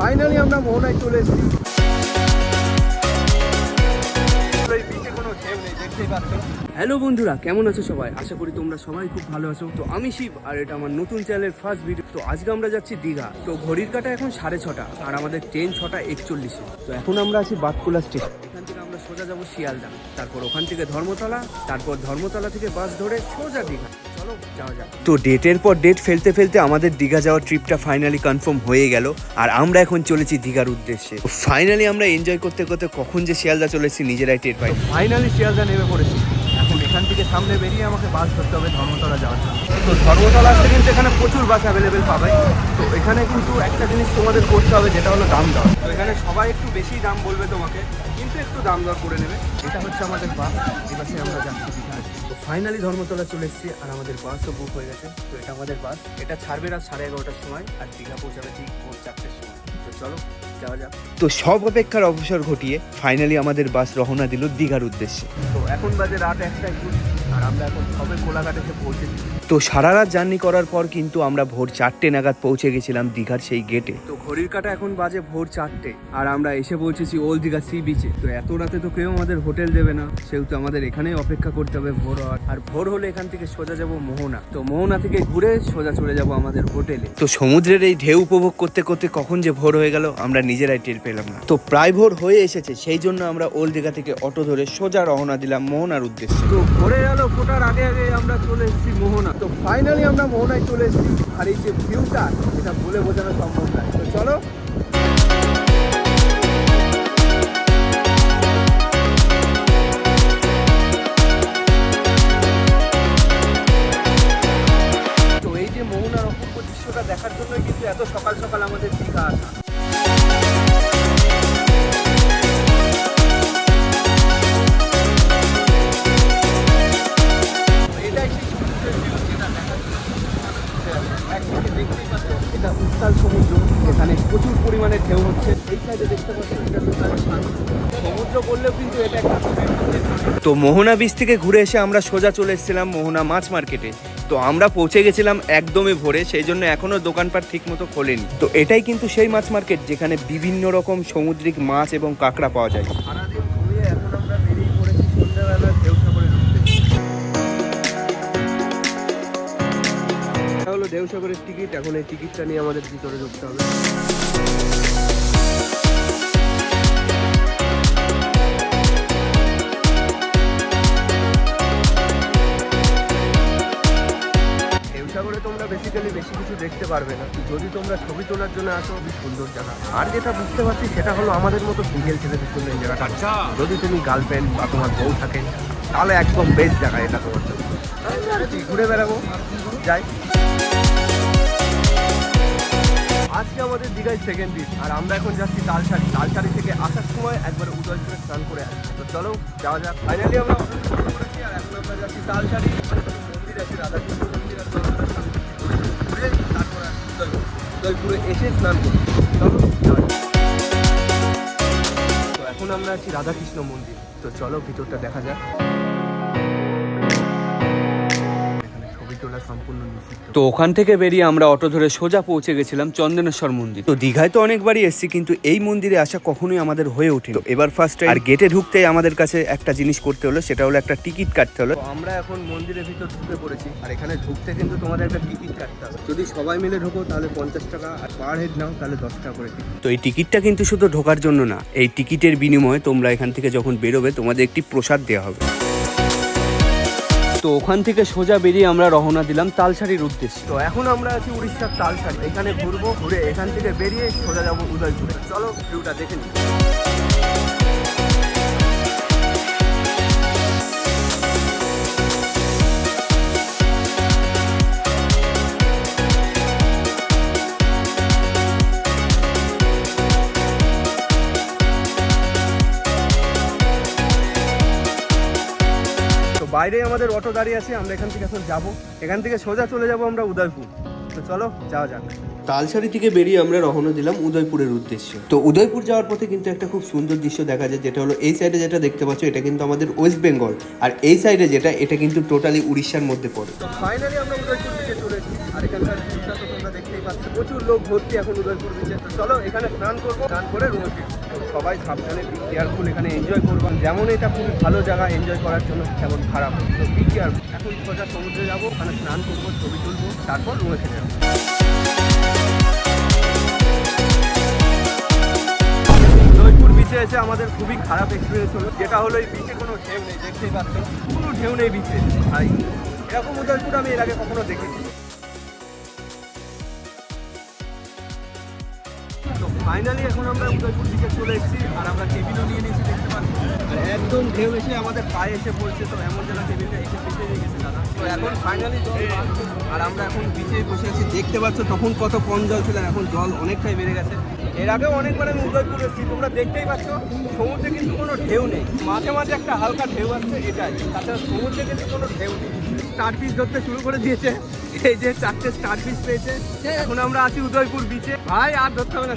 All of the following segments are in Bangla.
ফাইনালি আমরা মোহনায় চলে এসেছি। হ্যালো বন্ধুরা, কেমন আছো সবাই? আশা করি তোমরা সবাই খুব ভালো আছো। তো আমি শিব, আর এটা আমার নতুন চ্যানেলের ফার্স্ট ভিডিও। তো আজকে আমরা যাচ্ছি দীঘা। তো ঘড়ির কাটা এখন 6:30 আর আমাদের ট্রেন 6:41। তো এখন আমরা আছি বাতকুলা স্টেশন। এখান থেকে আমরা সোজা যাবো শিয়ালদা, তারপর ওখান থেকে ধর্মতলা, তারপর ধর্মতলা থেকে বাস ধরে সোজা দীঘা। চলো যাওয়া যাক। তো ডেটের পর ডেট ফেলতে ফেলতে আমাদের দীঘা যাওয়ার ট্রিপটা ফাইনালি কনফার্ম হয়ে গেল, আর আমরা এখন চলেছি দীঘার উদ্দেশ্যে। ফাইনালি আমরা এনজয় করতে করতে কখন যে শিয়ালদা চলে এসেছি নিজেরাই টের পাই। ফাইনালি শিয়ালদা নেমে পড়েছি। এখন এখান থেকে সামনে বেরিয়ে আমাকে বাস ধরতে হবে ধর্মতলা যাওয়ার জন্য। তো ধর্মতলা আসতে কিন্তু এখানে প্রচুর বাস অ্যাভেলেবেল পাবে। তো এখানে কিন্তু একটা জিনিস তোমাদের করতে হবে, যেটা হলো দাম দর। তো এখানে সবাই একটু বেশি দাম বলবে তোমাকে, কিন্তু একটু দাম দর করে নেবে। এটা হচ্ছে আমাদের বাস, এই বাসে আমরা যাচ্ছি দীঘা। তো ফাইনালি ধর্মতলা চলে এসেছি, আর আমাদের বাসও বুক হয়ে গেছে। তো এটা আমাদের বাস, এটা ছাড়বে রাত 11:30টার সময়, আর দীঘা পৌঁছাবে ঠিক ভোর 4টের সময়। তো চলো যাওয়া যাক। তো সব অপেক্ষার অবসর ঘটিয়ে ফাইনালি আমাদের বাস রওনা দিল দীঘার উদ্দেশ্যে। তো এখন বাজে রাত 1টা, আর আমরা এখন সবে কোলাঘাট এসে পৌঁছেছি। তো সারা রাত জার্নি করার পর কিন্তু আমরা ভোর 4টে নাগাদ পৌঁছে গেছিলাম দীঘার সেই গেটে। তো ঘড়ির কাটা এখন বাজে ভোর 4টে, আর আমরা এসে পৌঁছেছি ওল্ড দীঘা সি বিচে। তো এত রাতে তো কেউ আমাদের হোটেল দেবে না, সেহেতু আমাদের এখানেই অপেক্ষা করতে হবে ভোর হওয়ার। আর ভোর হলে এখান থেকে সোজা যাব মোহনা। তো মোহনা থেকে ঘুরে সোজা চলে যাব আমাদের হোটেলে। তো সমুদ্রের এই ঢেউ উপভোগ করতে করতে কখন যে ভোর হয়ে গেল আমরা নিজেরাই টের পেলাম না। তো প্রায় ভোর হয়ে এসেছে, সেই জন্য আমরা ওল্ড দীঘা থেকে অটো ধরে সোজা রওনা দিলাম মোহনার উদ্দেশ্যে। তো ভোরে গেল ফোটার আগে আগে আমরা চলে এসেছি মোহনা। তো ফাইনালি আমরা মোহনায় চলে এসেছি, আর এই যে ভিউটা, এটা বলে বোঝানো সম্ভব নয়। তো চলো। তো এই যে মোহনার অপূর্ব দৃশ্যটা দেখার জন্যই কিন্তু এত সকাল সকাল আমাদের দীঘা আসা। এটা উত্তাল সমুদ্র, এখানে প্রচুর পরিমাণে ঢেউ হচ্ছে। এই সাইডে দেখতে পাচ্ছেন এটা টোটাল শান্ত সমুদ্র বললেও কিন্তু এটা একটা। তো মোহনা বিচ থেকে ঘুরে এসে আমরা সোজা চলে এসেছিলাম মোহনা মাছ মার্কেটে। তো আমরা পৌঁছে গেছিলাম একদমই ভোরে, সেই জন্য এখনো দোকানপাট ঠিক মতো খোলেনি। তো এটাই কিন্তু সেই মাছ মার্কেট যেখানে বিভিন্ন রকম সামুদ্রিক মাছ এবং কাঁকড়া পাওয়া যায়। সারাদিন ঘুরিয়ে এখন আমরা বেরিয়ে পড়েছি সন্ধ্যাবেলা ঢেউ সাগরে ঢুকতে। এটা হলো ঢেউ সাগরের টিকিট। এখন এই টিকিটটা নিয়ে আমাদের ভিতরে ঢুকতে হবে। সাগরে তোমরা বেসিক্যালি বেশি কিছু দেখতে পারবে না, যদি তোমরা ছবি তোলার জন্য আসো। খুবই সুন্দর জায়গা। আর যেটা বুঝতে পারছি সেটা হলো আমাদের মতো সিঙ্গেল ছেলেদের জন্য এই জায়গাটা। যদি তুমি গার্লফ্রেন্ড বা তোমার বউ থাকে, তাহলে একদম বেস্ট জায়গা এটা তোমার জন্য। ঘুরে বেড়াবো, যাই। আজকে আমাদের দীঘায় সেকেন্ড দিন, আর আমরা এখন যাচ্ছি তালসারি। তালসারি থেকে আসার সময় একবার উদয়পুরে স্নান করে আসি। তো চলো যাওয়া যাক। ফাইনালি আমরা করেছি, আর এখন আমরা যাচ্ছি তালসারি। মন্দির আছে, রাধাকৃষ্ণ মন্দির আছে, ঘুরে তারপর উদয়পুরে এসে স্নান করি। চলো যাওয়া যাক। তো এখন আমরা আছি রাধাকৃষ্ণ মন্দির। তো চলো ভিতরটা দেখা যাক। তো ওখান থেকে বেরিয়ে আমরা অটো ধরে সোজা পৌঁছে গেছিলাম চন্দনেশ্বর মন্দির। তো দীঘায় তো অনেকবারই এসেছি, কিন্তু এই মন্দিরে আসা কখনোই আমাদের হয়ে ওঠেনি। এবার ফার্স্ট টাইম। আর গেটে ঢুকতেই আমাদের কাছে একটা জিনিস করতে হলো, সেটা হলো একটা টিকিট কাটতে হলো। আমরা এখন মন্দিরের ভিতর ঢুকে পড়েছি, আর এখানে ঢুকতে কিন্তু তোমাদের একটা টিকিট কাটতে হবে। যদি সবাই মিলে ঢোকো তাহলে 50 টাকা, আর পার হেড নাও তাহলে 10 টাকা করে। তো এই টিকিটটা কিন্তু শুধু ঢোকার জন্য না, এই টিকিটের বিনিময়ে তোমরা এখান থেকে যখন বেরোবে তোমাদের একটি প্রসাদ দেওয়া হবে। তো ওখান থেকে সোজা বেরিয়ে আমরা রওনা দিলাম তালসারির উদ্দেশ্যে। তো এখন আমরা আছি উড়িষ্যার তালসারি। এখানে ঘুরবো, ঘুরে এখান থেকে বেরিয়ে সোজা যাবো উদয়পুরে। চলো ভিউটা দেখে নিই। বাইরে আমাদের অটো দাঁড়িয়ে আছে, আমরা এখান থেকে এখন যাবো। এখান থেকে সোজা চলে যাবো আমরা উদয়পুর। তো চলো যাওয়া যাক। তালসারি থেকে বেরিয়ে আমরা রওনা দিলাম উদয়পুরের উদ্দেশ্যে। তো উদয়পুর যাওয়ার পথে কিন্তু একটা খুব সুন্দর দৃশ্য দেখা যায়, যেটা হলো এই সাইডে যেটা দেখতে পাচ্ছ এটা কিন্তু আমাদের ওয়েস্ট বেঙ্গল, আর এই সাইডে যেটা এটা কিন্তু টোটালি উড়িষ্যার মধ্যে পড়ে। তো ফাইনালি আমরা উদয়পুর থেকে চলে এসেছি, আর এখানকার ভিউটা তো তোমরা দেখতেই পাচ্ছ। প্রচুর লোক ভর্তি এখন উদয়পুর বিচে। তো চলো এখানে স্নান করবো, স্নান করে রুমে ফিরবো। সবাই সাবধানে, বি কেয়ারফুল, এখানে এনজয় করবো। যেমন এটা খুবই ভালো জায়গা এনজয় করার জন্য, তেমন খারাপ, তো বি কেয়ারফুল। এখন সোজা সমুদ্রে যাবো, ওখানে স্নান করবো, ছবি তুলবো, তারপর রুমে ফিরে যাবো। উদয়পুর বিচে এসে আমাদের খুবই খারাপ এক্সপিরিয়েন্স হলো, যেটা হলো এই বিচে কোনো ঢেউ নেই, দেখতেই পাচ্ছ কোনো ঢেউ নেই বিচে। ভাই এরকম উদয়পুর আমি এর আগে কখনো দেখিনি। তো ফাইনালি এখন আমরা উদয়পুর বিচে চলে এসেছি, আর আমরা টেবিলও নিয়ে নিয়েছি, দেখতে পাচ্ছি। আর একদম ঢেউ এসে আমাদের পায়ে এসে পড়ছে, তো এমন যেন টেবিলটা এসে পিছিয়ে নিয়ে গেছে দাদা। তো এখন ফাইনালি জল, আর আমরা এখন বিচে বসে আছি, দেখতে পাচ্ছ তখন কত কম জল ছিল, এখন জল অনেকটাই বেড়ে গেছে। এর আগেও অনেকবার আমি উদয়পুর এসেছি, তোমরা দেখতেই পাচ্ছ সমুদ্রে কিন্তু কোনো ঢেউ নেই, মাঝে মাঝে একটা হালকা ঢেউ আসছে, এটাই। তাছাড়া সমুদ্রে কিন্তু কোনো ঢেউ নেই। স্টার পিস ধরতে শুরু করে দিয়েছে, এই যে 4টে স্টার পিস পেয়েছে। এখন আমরা আছি উদয়পুর বিচে, ভাই আর ধরতে হবে না।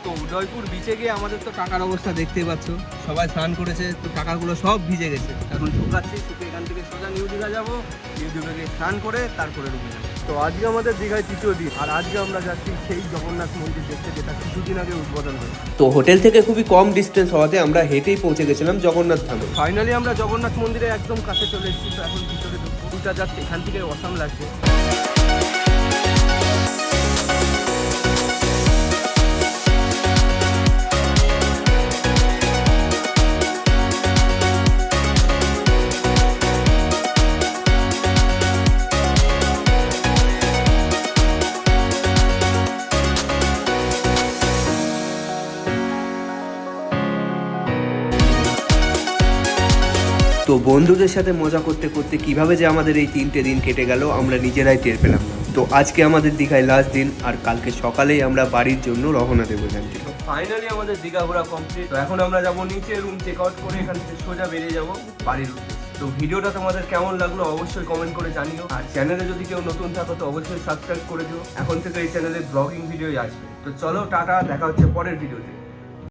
তো উদয়পুর বিচে গিয়ে আমাদের তো টাকার অবস্থা দেখতেই পাচ্ছ, সবাই স্নান করেছে, তো টাকাগুলো সব ভিজে গেছে। এখন শুকাচ্ছি, শুকে এখান থেকে সোজা নিউ দীঘা যাবো, নিউ দীঘা গিয়ে স্নান করে তারপরে রুমে যাবো। তো আজকে আমাদের দীঘায় তৃতীয় দিন, আর আজকে আমরা যাচ্ছি সেই জগন্নাথ মন্দির দেখতে, যেটা কিছুদিন আগে উদ্বোধন হয়েছে। তো হোটেল থেকে খুবই কম ডিস্টেন্স হওয়াতে আমরা হেঁটেই পৌঁছে গেছিলাম জগন্নাথ ধামে। ফাইনালি আমরা জগন্নাথ মন্দিরে একদম কাছে চলে এসেছি। তো এখন ভিতরে দুটা যাচ্ছে, এখান থেকে অসাম লাগছে। তো বন্ধুদের সাথে মজা করতে করতে কিভাবে যে আমাদের এই 3টে দিন কেটে গেল আমরা নিজেরাই টের পেলাম না। তো আজকে আমাদের দীঘায় লাস্ট দিন, আর কালকে সকালেই আমরা বাড়ির জন্য রওনা দেবো এখান থেকে। ফাইনালি আমাদের দীঘা ঘোরা কমপ্লিট। তো এখন আমরা যাবো নিচে, রুম চেক আউট করে এখান থেকে সোজা বেরিয়ে যাবো বাড়ির উদ্দেশ্যে। তো ভিডিওটা তোমাদের কেমন লাগলো অবশ্যই কমেন্ট করে জানিও, আর চ্যানেলে যদি কেউ নতুন থাকো তো অবশ্যই সাবস্ক্রাইব করে দিও। এখন থেকে এই চ্যানেলে ব্লগিং ভিডিওই আসবে। তো চলো টাটা, দেখা হচ্ছে পরের ভিডিওতে।